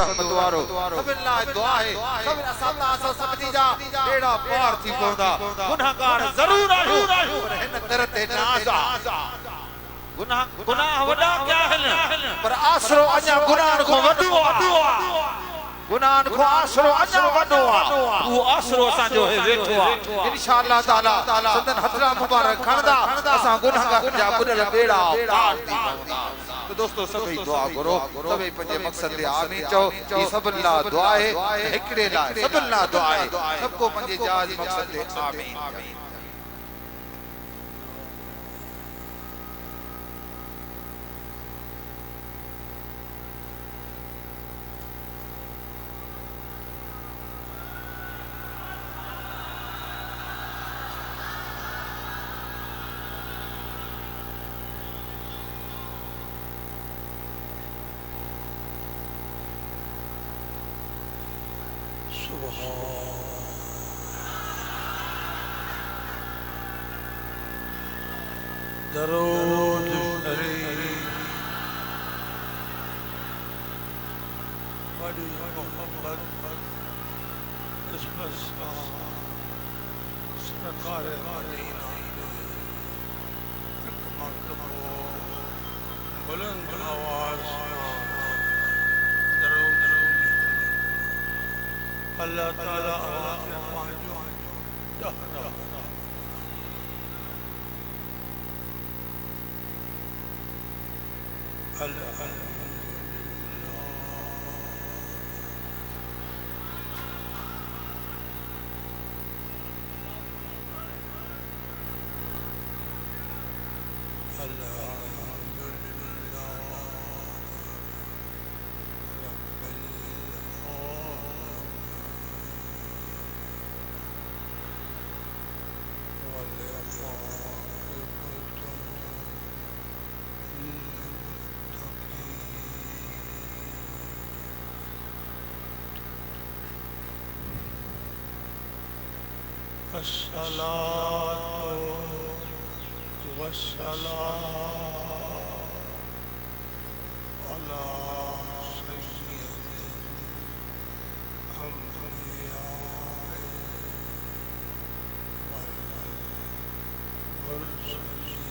रहमत वारो सभिनि लाइ दुआ है सभिनि असां सभिनी जा बेड़ा पार थी पवंदा गुनाहगार ज़रूर आहियूं पर हिन दर ते नाज़ गुनाह वॾा क्या आहिनि पर आसरो अञा गुनाहनि खां वॾो आहे गुनाहनि खां आसरो अञा वॾो आहे उहो आसरो असांजो वेठो आहे इंशाअल्लाह ताला सदन हथरा मुबारक खणंदा असां गुनाहगार जा बुॾल बेड़ा पार थी पवंदा। तो दोस्तों सभी दुआ करो सभी पंजे मकसद ले आमीन चओ ये सभिनि लाइ दुआ है हिकड़े लाइ सभिनि लाइ दुआ है सबको पंजे जाज मकसद ले आमीन। दरूद शरीफ बड़ी मोहब्बत इसमें सरकार मदीना एक मर्तबा बुलंद आवाज दरूद अल्लाह ताला आवाज पांचों दहरा अस्सलातु वस्सलामु अला सय्यिदिल अंबिया वल मुरसलीन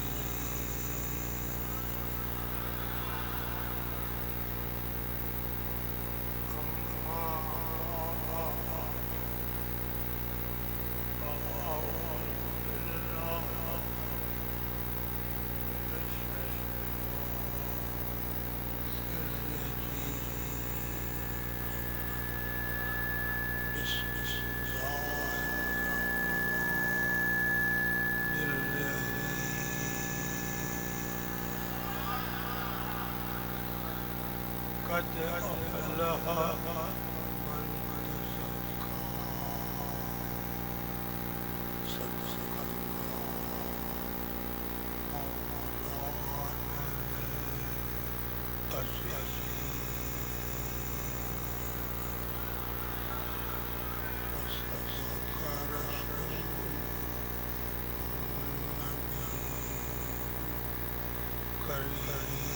قد أفلح من تزكى صدق الله العظيم وصدق رسوله النبي الكريم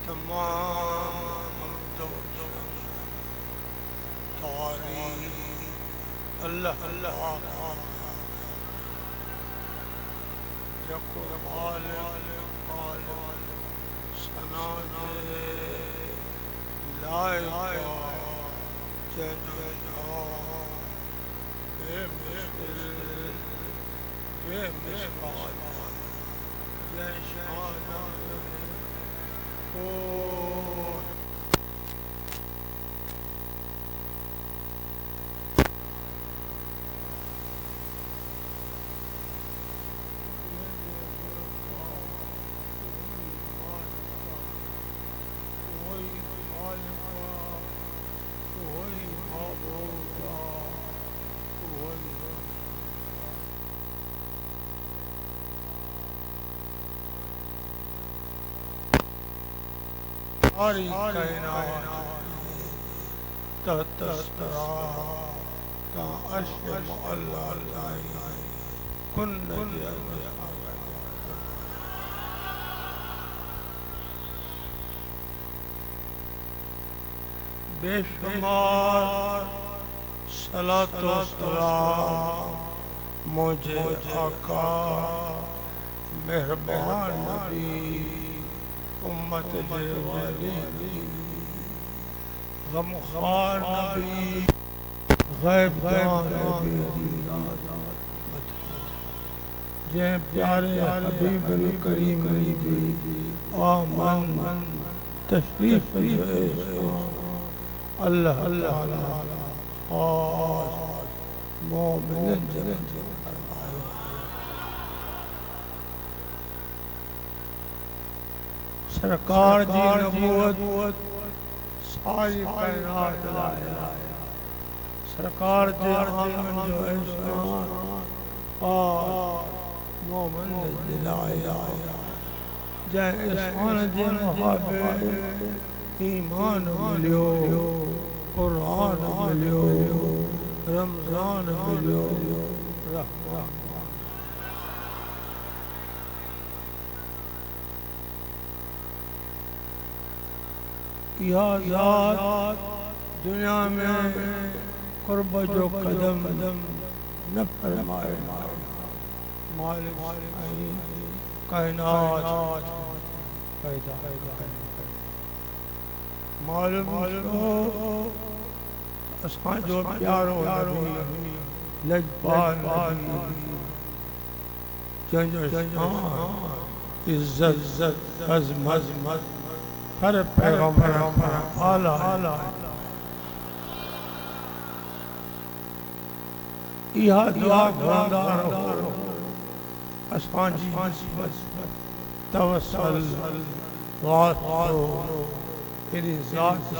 तमाम तारीफ अल्लाह अल्लाह जको सना सारी कायनात तहतस्तरा का अर्श मुअल्ला लाई कुन बेशुमार सलातो सलाम मुझे आका मेहरबान नबी उम्मत वाली गमखार नबी गैबदान नबी जे प्यारे हबीबुल करीम दी आमन तशरीफ अल्लाह अल्लाह और मोमिन सरकार जी नबूवत सारी कायनात लाया सरकार जी आमन जो एहसान और मोमिन दिलाया जै एहसान जे मुहाबे ईमान मिलियो कुरान मिलियो रमजान मिलियो रहमान यह ज़ात दुनिया में कुर्ब जो कदम न फरमाए मालिक कायनात पैदा मालूम असां जो प्यारो लजपाल जंहिंजो इज्जत अज़मत हर पैगंबर आला इहा दुआ घुरंदा रहो असांजी तवसल वास्तो तेरी ज़ात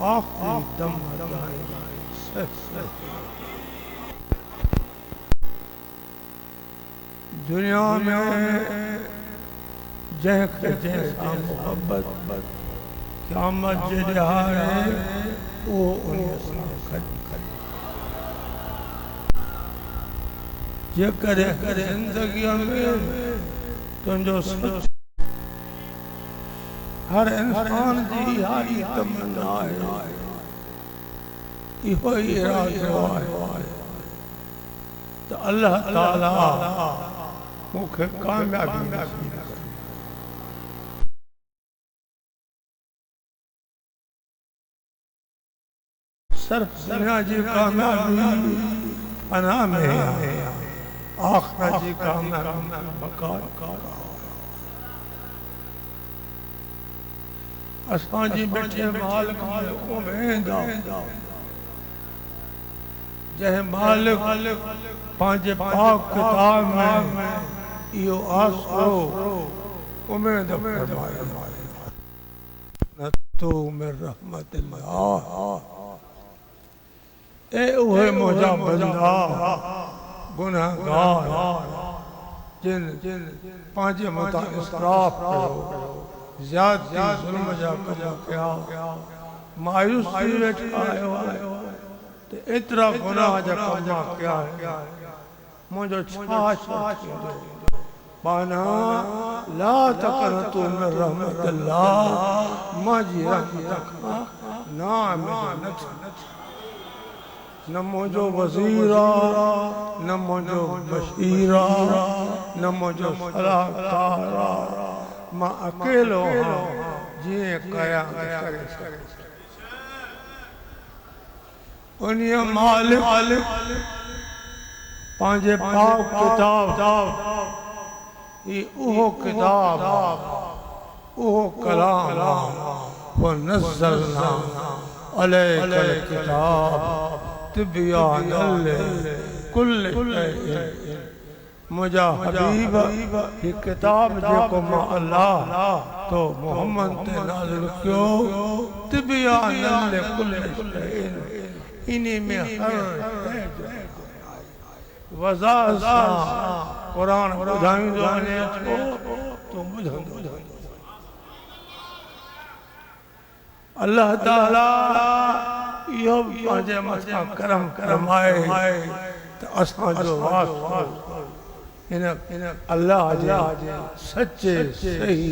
आखिरी दम दुनिया में जंहिंखे जंहिंसां मोहब्बत क़यामत जे ॾिहाड़े उहो उन सां गॾु जेकॾहिं ज़िंदगीअ में तुंहिंजो सच हर इंसान जी इहा ई तमन्ना आहे इहो ई इरादो आहे त अल्लाह ताला मूंखे कामयाबी नसीब करे सिर्फ दुनिया जी कामयाबी फना में आहे आखिरत जी कामयाबी बका असांजी बैठे मालिक उम्मीद जंहिं मालिक पंहिंजे पाक किताब में इहो आसरो उम्मीद फरमायो न तू में रहमत ए उहे मुंहिंजा बंदा गुनहगार जिन पंहिंजे मथां इसराफ कयो ज़्यादती ज़ुल्म जा कम कया मायूस थी वेठा आयो ते एतिरा गुनाह जा कम कया मुंहिंजो छा थींदो बाना ला तक़नतू मिन रहमतिल्लाह मुंहिंजी रहमत खां ना न मुंहिंजो वज़ीर न मुंहिंजो बशीर न मुंहिंजो सलाहकार मां अकेलो जीअं कयां उन्हीअ मालिक पंहिंजे पाक किताब ही उहो किताब उहो कलाम वनज़्ज़लना अलैकल किताब तिब्यानन लिकुल्लि शैइन मुझा हबीब ये किताब जेको मां अल्लाह तो मोहम्मद ते नाज़िल कयो तिब्यानन लिकुल्लि शैइन इन्हीं में हर वज़ाह सां कुरान ॿुधाईंदो वञे थो तो ॿुधंदो अल्लाह ताला इहो पंहिंजे मथां करम करमाए त असांजो वास्तो इन अल्लाह जे सच्चे सही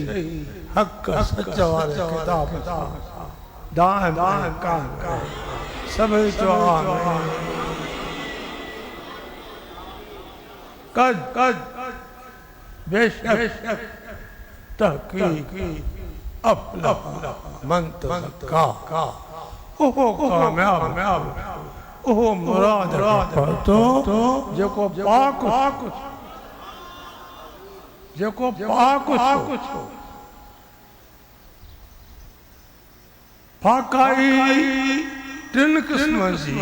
हक़ सच वारे किताब सां दाम का सब दुआ में कद बेशक तहकीक अफला मन तज़क्का ओहो कामयाब ओहो मुराद तो जेको पाक पाकाई टिन किस्म जी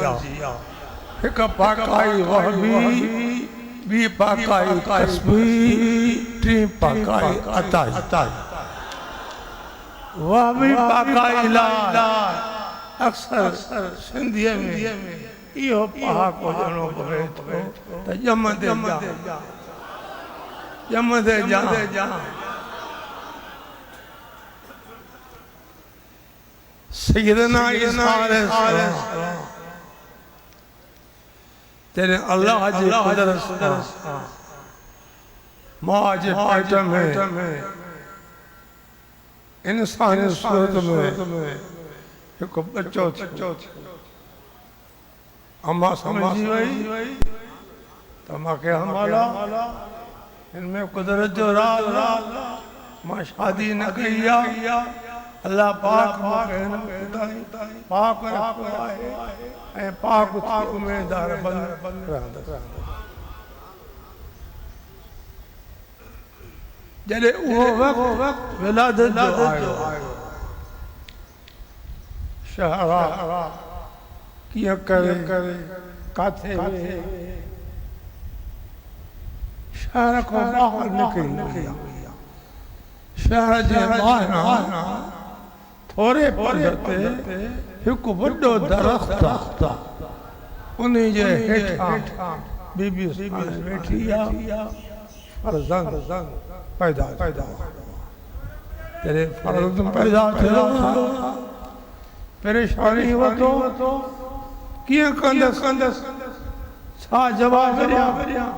एक पाकाई वहबी बी पाकाई कसबी टी पाकाई अताई वहबी पाकाई ला अक्सर सिंधीअ में इहो पहाको ॼणो पवे थो त ॼमंदे जा सैयदना ईसा अलैहिस्सलाम तेरे अल्लाह जी कुदरत मां जे पेट में इंसानी सूरत में एक बच्चो अम्मा समझी वही तो मां के हमारा इनमें कुदरत जो राज मां शादी न कई अल्लाह पाक पाक पाक उम्मीदवार बंद जॾहिं उहो वक़्तु विलादत जो आयो शहरा किया करे काथे शहर को बाहर निकली शहर जे ॿाहिरां थोरे परते हिकु वॾो दरख़्त उन जे हेठां बीबी वेठी फर्ज़ंद पैदा तेरे फर्ज़ पैदा थियो परेशानी वतो कियां कंदसि छा जवाब ॾियां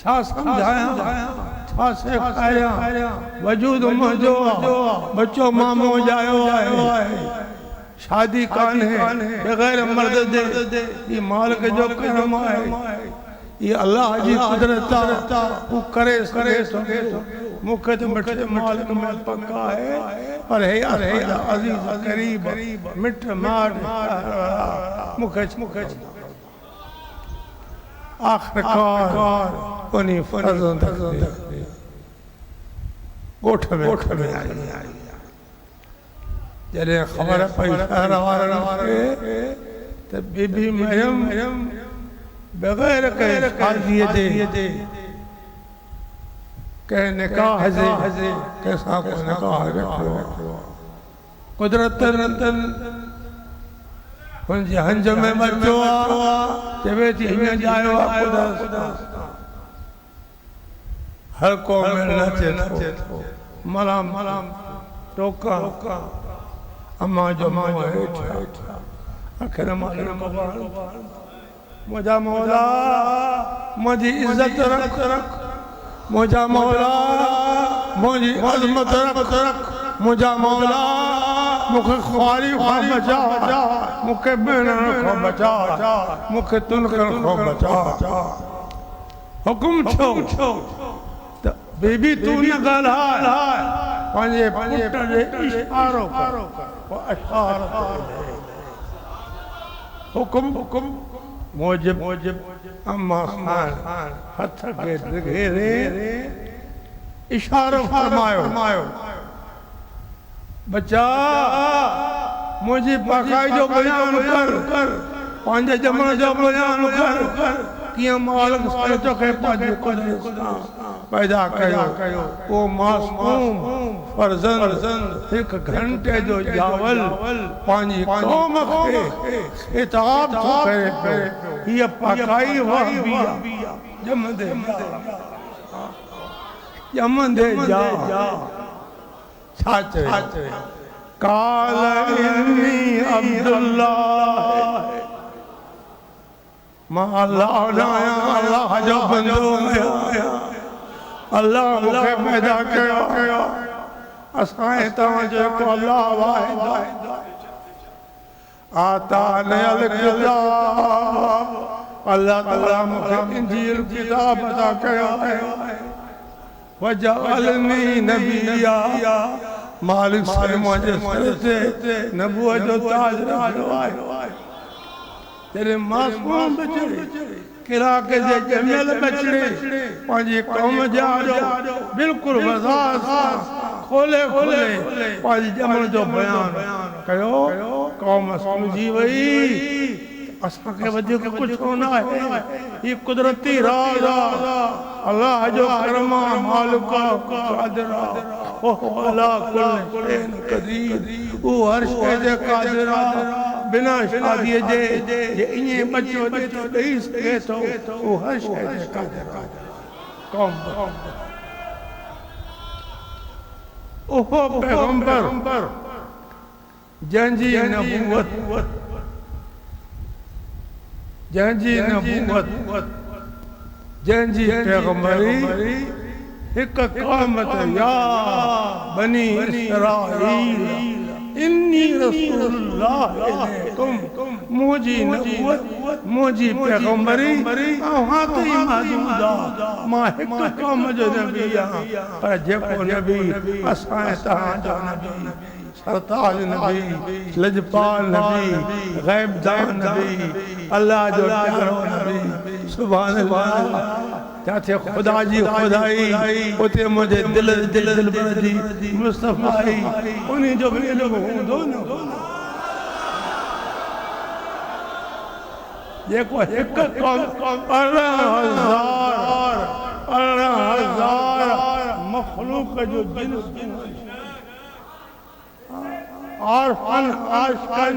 छा समझाया छा सेखारिया वजूद मुंहिंजो बच्चो मां मोजायो आहे शादी कान्हे बग़ैर मर्द दे ये मालिक जो करम आहे ये अल्लाह जी कुदरत वो करे सके मुखे तो मिठे मालिक में पक्का है पर है अजीज करीब मिठ मार मुखे आखिरकार उन्हीं फर्जंद गोठ में आई जॾहिं ख़बर पई शहर वारनि खे त बीबी मरियम बग़ैर कंहिं शादीअ जे कंहिं निकाह जे कंहिंसां को निकाह रखियो कुदरतन हुनजे हंज में बच्चो चवे थी हीअं ॼायो आहे कुदरत हर को में नचे थो मलाम टोका अम्मा जो आखिर मुझा मौला मुझी इज्जत रख मुझा मौला मुझी अजमत रख मुझा मौला मुखे ख्वारी खो बचा मुखे भेणन खो बचा मुखे तुनकन खो बचा हुकुम छो बीबी तू न ॻाल्हाए पंहिंजे पुट जे इशारो कर हुकुम मोजिब अम्मा खान हथ के घेरे इशारो फरमायो बच्चा मुझे पाकाई जो बयान कर पंहिंजे जमण जो बयान कर किया मालिक सोचो के पांजे कुदरत पैदा कयो ओ मासूम फर्जंद एक घंटे जो जावल पांजी कौम खे खिताब थो करे ये पकाई वहबिया जमंदे जा छाचे काल इन्नी अब्दुल्लाह मां अल्लाह जो बंदो आया अल्लाह मुखे पैदा कयो असां तव्हां जेको अल्लाह वाहिद आता नयल किताब अल्लाह ताला मुझे इंजील किताब अता कया है वजअलनी नबिया मालिक से मुझे सर से नबूवत जो ताज रखो है तेरे मासूम बच्चे किरा के जमेल बचड़े पांजी कौम जा बिल्कुल वजात खोले खोले पांजी जमन जो बयान कयो कौम समझी वई असा के वजह कुछ होना है ये कुदरती राज अल्लाह जो करमा मालिका कादिरा ओ अला कुल शैन कदीर ओ हर शै जे कादिरा बिना शादी जे इने बच्चो दे तो दई सके तो ओ हर शै जे कादिरा कौम ओ पैगंबर जंजी नबूवत जंजी नबूवत जंजी पैगंबरी एक क़यामत या बनी इसराईल इन्नी रसूलुल्लाह इलैकुम मुजी नबूवत मुजी पैगंबरी हां तो महदूदा मां एक क़ौम जो नबी पर जेको नबी असां तहां जो नबी सरताज नबी लजपाल नबी गैबदान नबी अल्लाह जो प्यारो नबी सुभान अल्लाह जाते खुदा जी खुदाई उते मुझे दिल बरदी मुस्तफाई उन्हीं जो भी लोग होंदो न ये को एक कौम 18000 मखलूक जो जिन्स और फन आशकन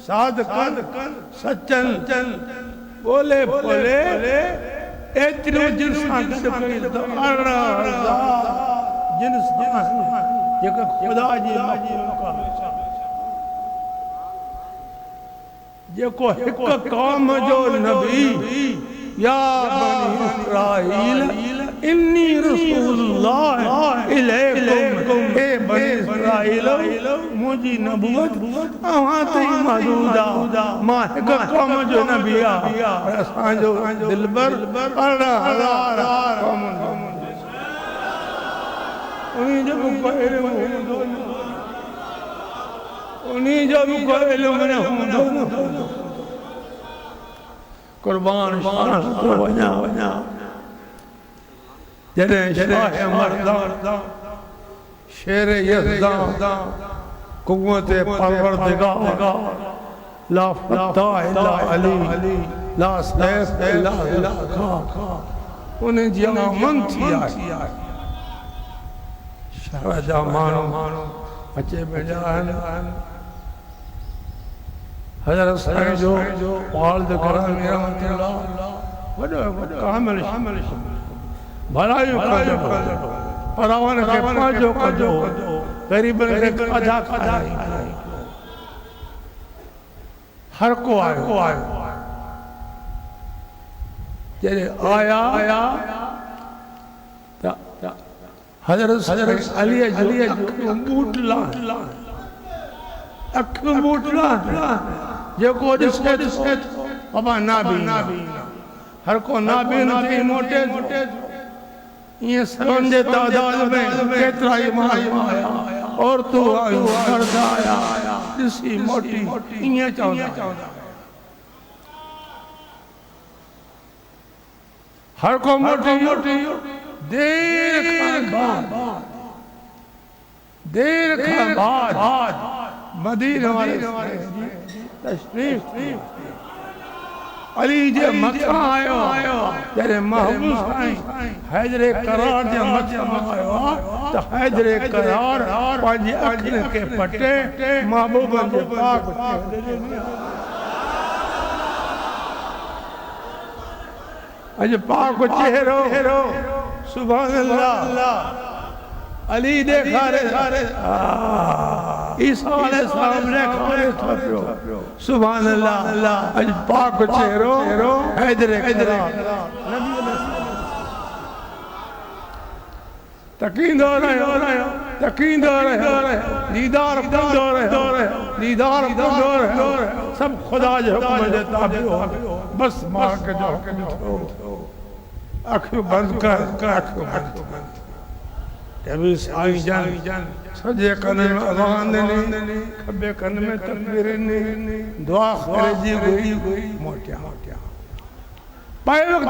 सादकन सच्चन बोले बोले एतरो जिनसा गड कई तो 18000 जिनस जेका खुदा जी मखलूक जेको एक कौम जो नबी या बनी इसराईल इन्नी रसूलुल्लाह इलैकुम ए बनी इसराईल मुजी नबूवत अहां ते मौजूदा मां एक कौम जो नबी आ असां जो दिलबर 18000 कौम उन्हीं जो कोई उन्हीं जो कोई इल्म न हुंदो कुर्बान शान तो वना जरे शाह मर्दान शेर यज़दान कुव्वत परवरदिगार ला फताह इल्ला अली ला सैफ इल्ला खा उन्हें जी अमन थी आई शाहजा मानो अचे बेजान हज़रत साईं जो वालिद करामी रहमतुल्लाह वॾो कामिल भलायूं कजो परावन खे पांजो कजो ग़रीबन खे खाधा खाराई हर को आयो जॾहिं आया हज़रत अली जो बूटला अख बूटला जेको ॾिसे बाबा नाबी हर को नाबी नबी मोटे ये सरों जे तादाद में केतिरा ई माण्हू आया औरतूं आयूं मर्द आया ॾिसी मोटी ईअं चवंदा हर को मोटी देर खां बाद मदीने वाले तशरीफ अली जे मथा आयो जरे महबूब साईं हैदरे करार जे मथा आयो तो हैदरे करार पंहिंजी अखियुनि खे पटे महबूबन जे पाक अज पाक चेहरो सुभान अल्लाह अली देखारे ईसा अलैहिस्सलाम ने खाने थपियो सुभान अल्लाह अज पाक चेहरो हैदरे नबी तकींदो रहियो दीदार कंदो रहियो दीदार मंजूर है, सब खुदा जो हुक्म जे ताबे हो, बस मां के जो हुक्म हो। अखियूं बंद कर, अखियूं बंद कर। कभी साईं जान सजे कन में अज़ान ॾिनी, खबे कन में तकबीर ॾिनी, दुआ करे जी गई मोटिया पाए वक्त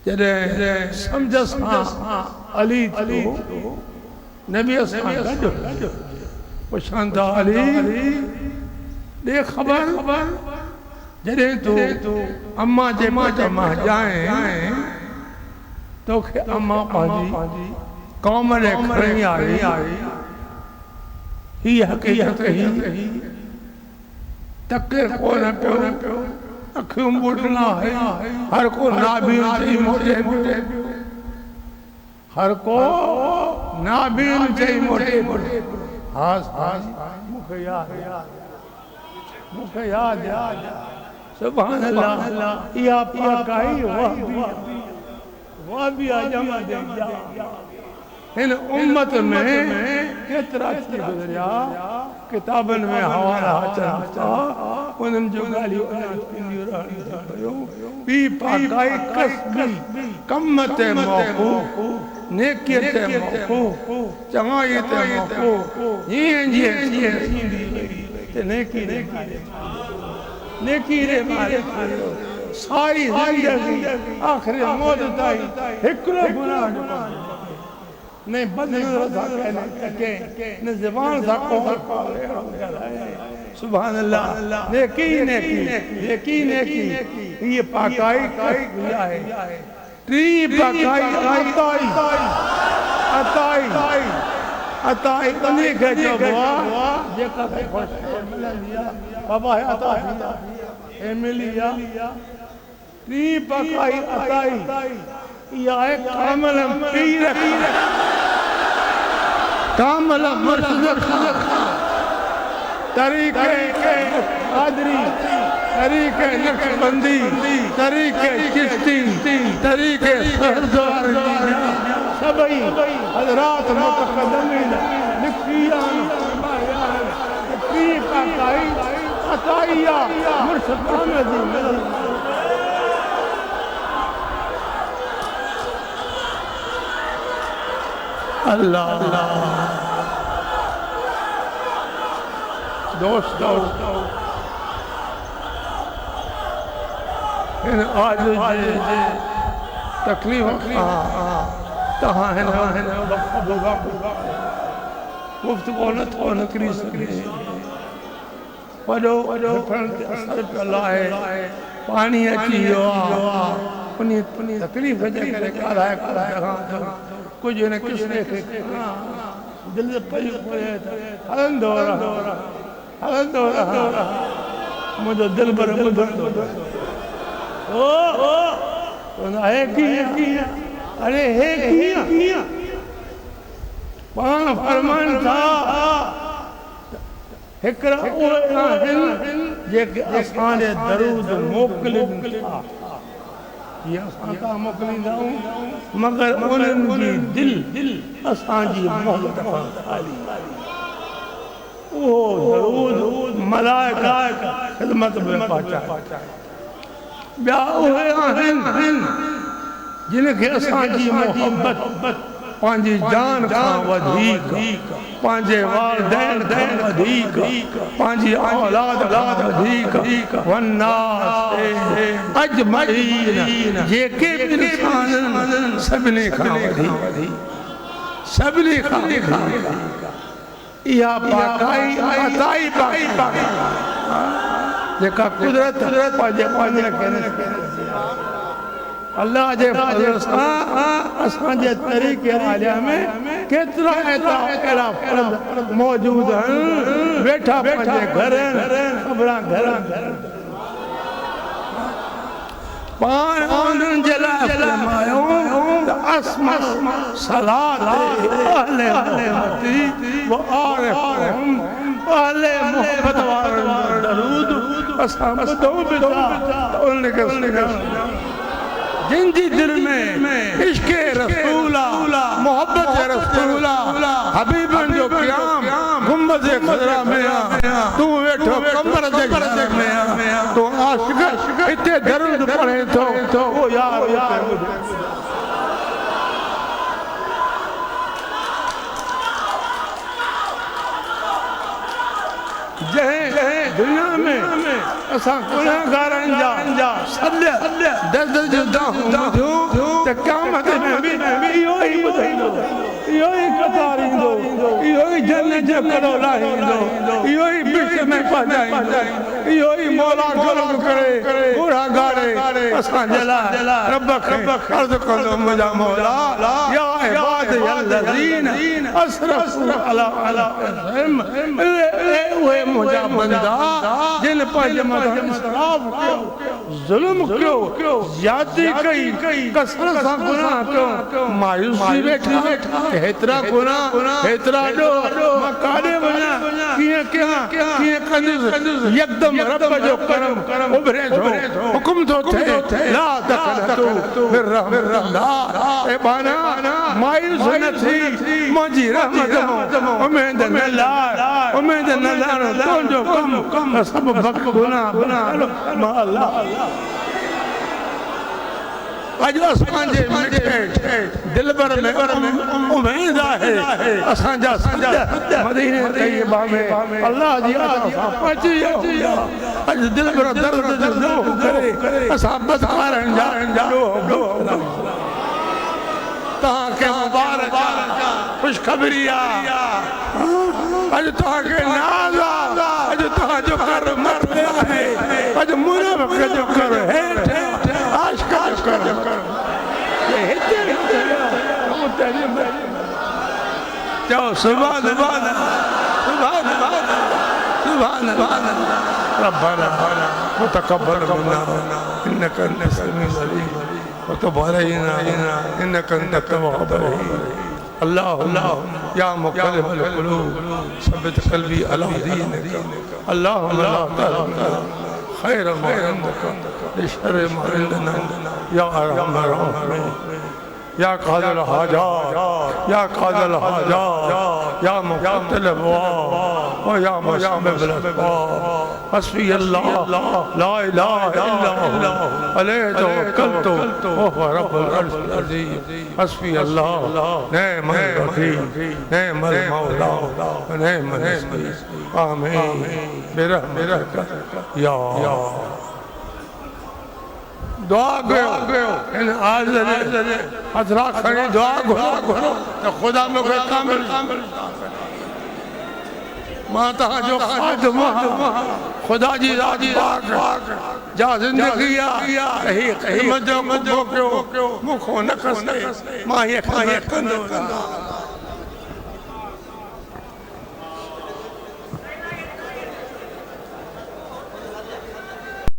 जॾहिं समझ सां अली नबी सां गॾु पुछनि था अली ॾे ख़बर जॾहिं तूं अम्मा जे पेट मां ॼाएं तोखे अम्मा पंहिंजी कौम ॾे खणी आई ही हक़ीक़त ही तके कोन पियो अखियूं ॿुॾना है हर को नाबीन चई मोटे हर को नाबीन चई मोटे हास मूंखे याद सुभान अल्लाह या पाकाई वाह भी आजम दे इन उम्मत में केतरा थी गुजरिया किताबन में हवाला अचनि था उन्हनि जो ॻाल्हियूं थींदियूं रहनि पियूं पी पाकाई कसबी कम ते मौक़ूफ़ नेकीअ ते मौक़ूफ़ चङाई ते मौक़ूफ़ जीअं थींदी ते नेकी रे मालिक सारी ज़िंदगी आख़िरी मौत ताईं हिकिड़ो गुनाह न न बदन सा कहने न ज़बान सा कौल सुभान अल्लाह नेकी ये पाकाई है त्री पाकाई अताई उन्हीं के जो बुआ जेका मिलिया बाबा है अता ए मिलिया त्री पाकाई अताई या है कामल पीर कामल मुर्शिद तरीके कादरी तरीके नक्शबंदी तरीके चिश्ती तरीके सरदार सभी हजरात मुतक़द्दमीन लिखियान पी पाकाई अताइया मुर्शिद कामल दी अल्लाह दोस्त आज तकलीफ गुफ्तगू न थो निकिरी सघे वॾो असर पियल आहे पाणी अची वियो आहे उन तकलीफ़ जे करे ॻाल्हाए कुछ न किसने दिल पई हलंदो रहा मुझे दिल भर ओ है की अरे है की पान फरमान था हिकरा जेके असांजे दरूद मोकिलिन था ये असां मोकिलींदाऊं मगर उन्हनि जी दिल असांजी मोहब्बत खां खाली वो दरूद मलाइका खिदमत में पहुचाए ॿिया उहे आहिनि जिनखे असांजी मोहब्बत पंहिंजी जान खां वधीक पंहिंजे वालिदैन खां वधीक पंहिंजी औलाद खां वधीक वन्नास अजमईन जेके बि इंसान सभिनी खां वधीक इहा पाकाई अताई पाकाई जेका कुदरत पंहिंजे अल्लाह जे फज़ल सां असांजे तरीक़े आलिया में केतिरा अहिड़ा फर्द मौजूद आहिनि वेठा पंहिंजे घर ख़बरां घर पाण उन्हनि जे लाइ फरमायो त अस्मा सलात अहले मोहब्बती व आरिफुहुम अहले मोहब्बत वारनि दरूद असां ॿुधूं बि था त उनखे जिन जी दिल में इश्क़ रसूला मोहब्बत रसूला जय दुनिया में असा गुनाहगार जा सल्ले दर्द जुदा हूं त क़यामत में भी इहो ही ॿुधाईंदो इहो ही कतारींदो इहो ही जन्नत जो करो लाहींदो इहो ही बिच में पहुंचाईंदो इहो ही मौला करम करे गुनाहगार असा जला रब खे अर्ज़ कंदो मुंहिंजा मौला या इबाद अल्लज़ीन असरफू अला अनफुसिहिम उहे मुंहिंजा बंदा जिन पंहिंजे मथां इसराफ़ कयो ज़ुल्म कयो ज़्यादती कई कसरत सां गुनाह कयो मायूसी वेठा हेतिरा गुनाह हेतिरा ॾोह मां काॾे वञा कीअं कयां कीअं कंदुसि यकदम रब जो करम उभरे थो हुकुम थो थिए ला तक़नतू मिन रहमतिल्लाह ए बाना मायूस न थी मुंहिंजी रहमत मां उमेद न लार उमेद न लार तुंहिंजो कम सब वक़्त गुनाह मां अल्लाह अज असांजे मिठे दिलबर में उमेद आहे असांजा मदीने तैयबा में अल्लाह जी अता सां पहुची विया अज दिलबर दर्द जो करे असां बदकारन जा ॾोह तव्हांखे मुबारक खुशखबरी अज तव्हांखे नाज़ अज तव्हांजो कर मथे आहे अज मुनाफ़िक़ जो कर हेठि आशिक़ जो कर चओ सुभान सुभान सुभान रब्बना वतक़ब्बल मिन्ना इन्नका अंतस समीउल अलीम वतुब अलैना इन्नका अंतत तव्वाबुर रहीम अल्लाह या मुक़ल्लिबल क़ुलूब सब्बित क़ल्बी अला दीनिक अल्लाहुम्मा ला तहरिमना खैर मा इंदक लिशर्र मा इंदना या अरहमर राहिमीन या क़ादिल हाजात या क़ादिल हाजात या मुक़त्तिल अबवाब व या मुसम्मिल असबाब हस्बी अल्लाह ला इलाहा इल्ला हु अलैहि तवक्कलतु व हुव रब्बुल अर्शिल अज़ीम हस्बी अल्लाह निअमल वकील निअमल मौला व निअमन नसीर आमीन बिरहमतिक या दुआ कयो इन आज हथरा खणी दुआ घुरो त खुदा मूंखे कामिल मां तव्हांजो ख़ादिम आहियां खुदा जी ज़ात पाक जा ज़िंदगी आहे ही क़यामत जो कयो मूंखों न कसे मां ये खिदमत कंदो